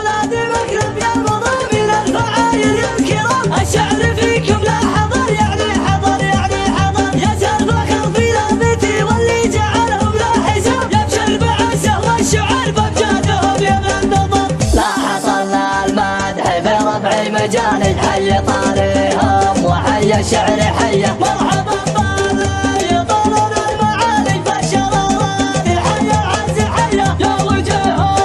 أولاد مكرم يا مضامين الفعايل الكرام، الشعر فيكم لا حضر يعني حضر يعني حضر، يزال فخر في لابتي واللي جعلهم لا حساب، يمشي البعثة والشعر بأمجادهم يمن نظر. لا حصل المدح في ربع مجالي، حي طاريهم وحي الشعر حيه، مرحبا بالي طلل المعالي بشر الراضي حي العز حيه، يا وجه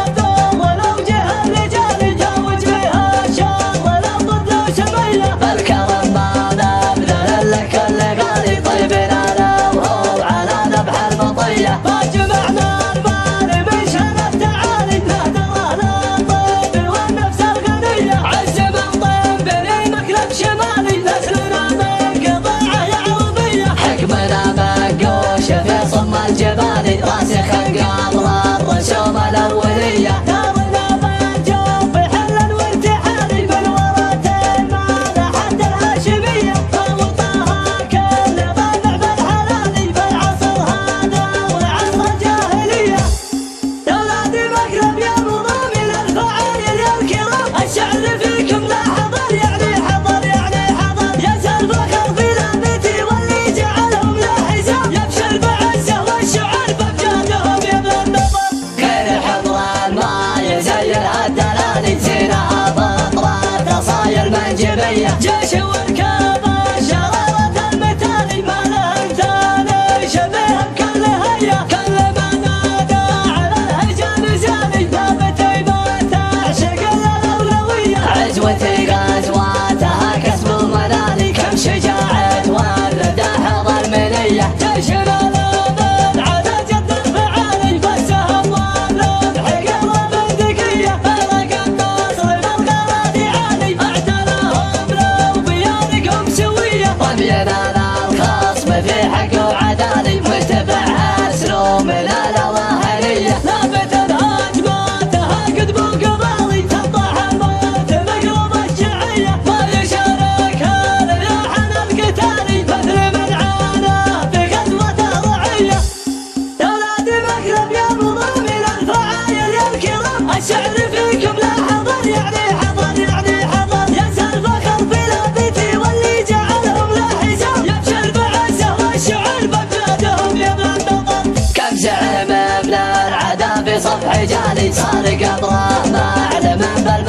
الدور ولو جه الرجال جاوج بها الشر ولو ضد شميه، بالكرم ما نبذل لكل غالي طيبين انا وهو على ذبح المطيه، فجمعنا الباري من شر التعالي نهدر اهل الطيب والنفس الغنيه، عز من طيب بني مكلب شمالي نسلنا من قطاعه يعربيه، حكمنا منقوش في صم الجبال راسخ قبل الرسوم الاوليه، دارنا بالجوف حلا وارتحالي بالورثين ما حد الهاشميه، فوطاها كل ضلع بالحلالي في العصر هذا وعصر الجاهليه. يا ولادي مكرم يا مضامين الفعايل الكرام، الشعر فيكم لا حضر يعني حضر يعني حضر، يزال فخر في لابتي واللي جعلهم لا حساب، يمشي البعثة والشعر بأمجادهم يمن نظر. خير حضر ما يزين الدلالي زينها بطرة صاير منجبية، جيش وركاب الشرارة المثالي ما له ثاني شبيه بكل هيا، كل ما نادى على الهجان زاني ثابتي ما تعشق الأولوية، عزوتي غزواتها كسب منالي كم شجاعة ولد حضر منية، جيشنا لابد على جد الفعالي فالسهم والربح قلب بندقية، فرق النصر بالقراد عالي اعتلاهم لو بيانكم سوية، رمينا الخصم في حق وعدالي متبع اسلوب من الاوهنية، ثابت هجماتها قدم قبالي تطلع الموت مقلوب الشعية، ما يشارك الرياحن القتالي مثل من عانى في غزوة ضعية. يا ولادي مكرم يا مضامين الفعايل الكرام، الشعر فيكم لا حضر يعني حضر يعني حضر، يزال فخر في لابتي واللي جعلهم لا حساب، يمشي البعثة والشعر بأمجادهم يمن نظر. كم زعم من العدا في صفح جالي صار قبره معلم بالمعالي